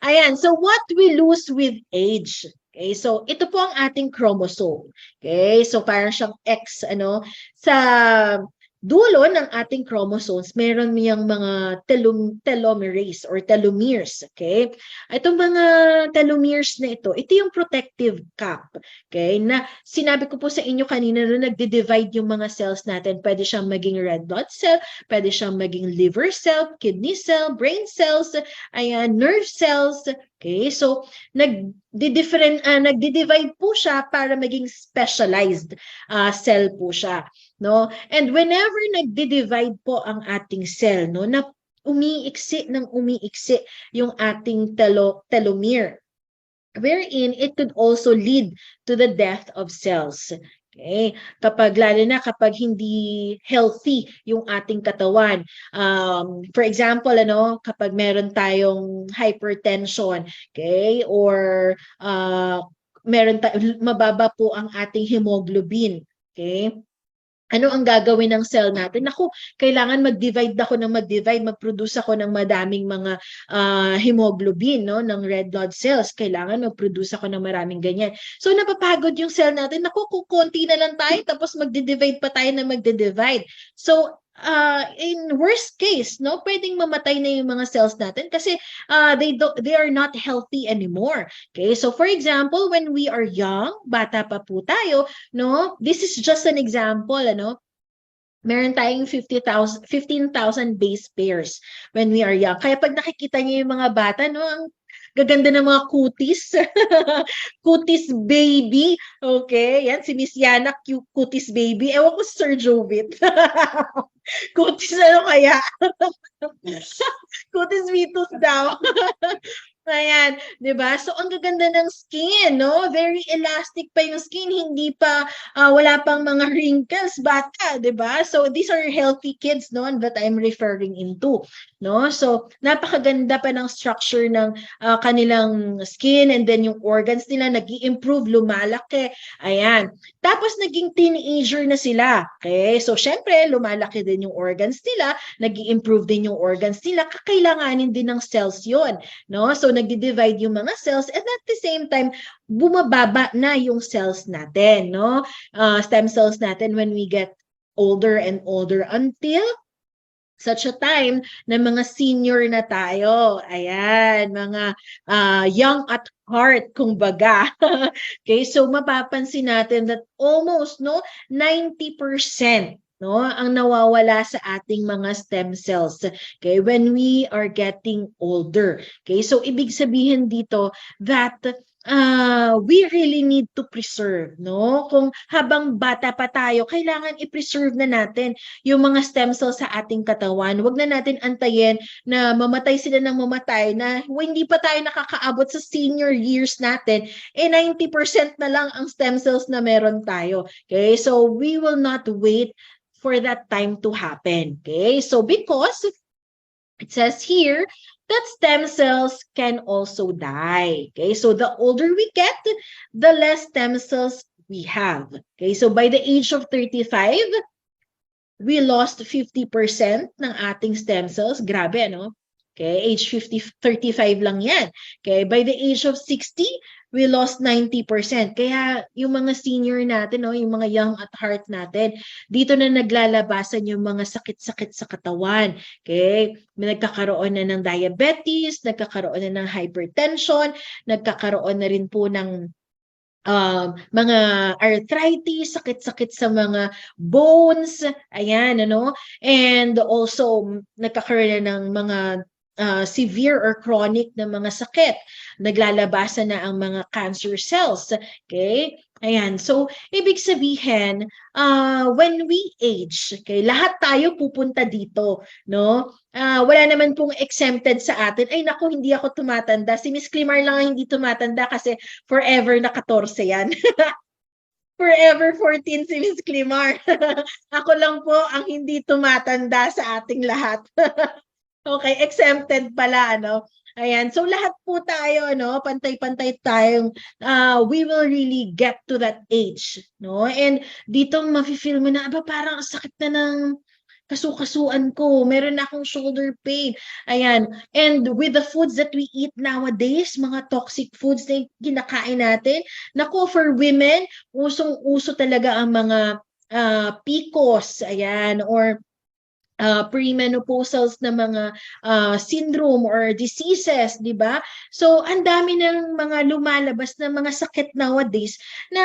Ayan, so what we lose with age. Okay, so ito po ang ating chromosome. Okay, so parang siyang X, sa dulo ng ating chromosomes, meron niyang mga telomerase or telomeres. Okay, itong mga telomeres na ito yung protective cap. Okay, na sinabi ko po sa inyo kanina na nagde-divide yung mga cells natin. Pwede siyang maging red blood cell, pwede siyang maging liver cell, kidney cell, brain cells, ayan, nerve cells. Okay, so nagdi-divide po siya para maging specialized cell po siya, no? And whenever nagdi-divide po ang ating cell, no, na umiiksi yung ating telomere, wherein it could also lead to the death of cells. Okay? Lalo na kapag hindi healthy yung ating katawan. For example, kapag meron tayong hypertension, okay? Or mababa po ang ating hemoglobin, okay? Ano ang gagawin ng cell natin? Naku, kailangan mag-divide mag-produce ako ng madaming mga hemoglobin, no, ng red blood cells. Kailangan mag-produce ako ng maraming ganyan. So napapagod yung cell natin. Naku, kung konti na lang tayo, tapos magdi-divide pa tayo na magdi-divide. So in worst case, no, pwedeng mamatay na yung mga cells natin kasi they are not healthy anymore. Okay? So for example, when we are young, bata pa po tayo, no, this is just an example, meron tayong 15,000 base pairs when we are young. Kaya pag nakikita niyo yung mga bata, no, ang gaganda ng mga kutis. Kutis baby. Okay, yan si Miss Yana, kutis baby. Ewan ko si Sir Jovit. Kutis kaya? Kutis Vitus daw. Ayan, 'di ba? So ang gaganda ng skin, no? Very elastic pa yung skin, hindi pa wala pang mga wrinkles, bata, 'di ba? So these are healthy kids, no, that I'm referring into, no? So napakaganda pa ng structure ng kanilang skin, and then yung organs nila nag-i-improve, lumalaki. Ayan. Tapos naging teenager na sila. Okay? So syempre, lumalaki din yung organs nila, nag-i-improve din yung organs nila, kakailanganin din ng cells 'yon, no? So nagdi-divide yung mga cells, and at the same time bumababa na yung cells natin, no? Stem cells natin when we get older and older until such a time na mga senior na tayo. Ayan, mga young at heart, kumbaga. Okay, so mapapansin natin that almost 90%, no, ang nawawala sa ating mga stem cells, okay, when we are getting older. Okay, so ibig sabihin dito that we really need to preserve, no? Kung habang bata pa tayo, kailangan i-preserve na natin yung mga stem cells sa ating katawan. Huwag na natin antayin na mamatay sila ng mamatay, na hindi pa tayo nakakaabot sa senior years natin, 90% na lang ang stem cells na meron tayo. Okay, so we will not wait for that time to happen. Okay, so because it says here that stem cells can also die. Okay, so the older we get, the less stem cells we have. Okay, so by the age of 35, we lost 50% ng ating stem cells. Grabe, ano? Okay, age 35 lang yan. Okay, by the age of 60, we lost 90%. Kaya yung mga senior natin, no, yung mga young at heart natin, dito na naglalabasan yung mga sakit-sakit sa katawan. Okay, nagkakaroon na ng diabetes, nagkakaroon na ng hypertension, nagkakaroon na rin po ng mga arthritis, sakit-sakit sa mga bones, ayan, and also nagkakaroon na ng mga severe or chronic na mga sakit. Naglalabasan na ang mga cancer cells. Okay? Ayan. So, ibig sabihin, when we age, okay, lahat tayo pupunta dito, no? Wala naman pong exempted sa atin. Ay, naku, hindi ako tumatanda. Si Miss Climar lang ang hindi tumatanda kasi forever na 14 yan. Forever 14 si Miss Climar. Ako lang po ang hindi tumatanda sa ating lahat. Okay, exempted pala, Ayan, so lahat po tayo, pantay-pantay tayong we will really get to that age, no? And dito mafe-feel mo na, parang sakit na ng kasukasuan ko, meron na akong shoulder pain. Ayan. And with the foods that we eat nowadays, mga toxic foods na kinakain natin, naku, for women, usong-uso talaga ang mga PCOS, ayan, or premenopausal na mga syndrome or diseases, di ba? So, ang dami ng mga lumalabas na mga sakit nowadays na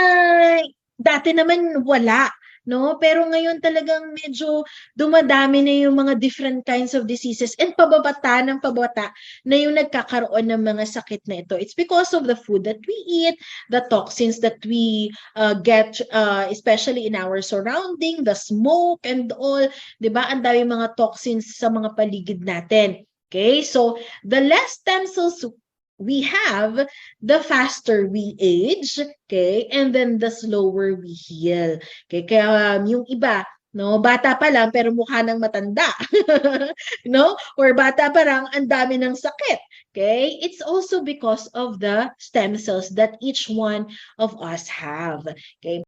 dati naman wala, no? Pero ngayon talagang medyo dumadami na yung mga different kinds of diseases and pababata ng pabata na yung nagkakaroon ng mga sakit na ito. It's because of the food that we eat, the toxins that we get, especially in our surrounding, the smoke and all, 'di ba? Ang dami mga toxins sa mga paligid natin. Okay? So, the less stem cells we have, the faster we age, okay? And then the slower we heal. Okay? Kaya yung iba, no, bata pa lang pero mukha nang matanda. No? Or bata pa lang ang dami ng sakit. Okay? It's also because of the stem cells that each one of us have. Okay?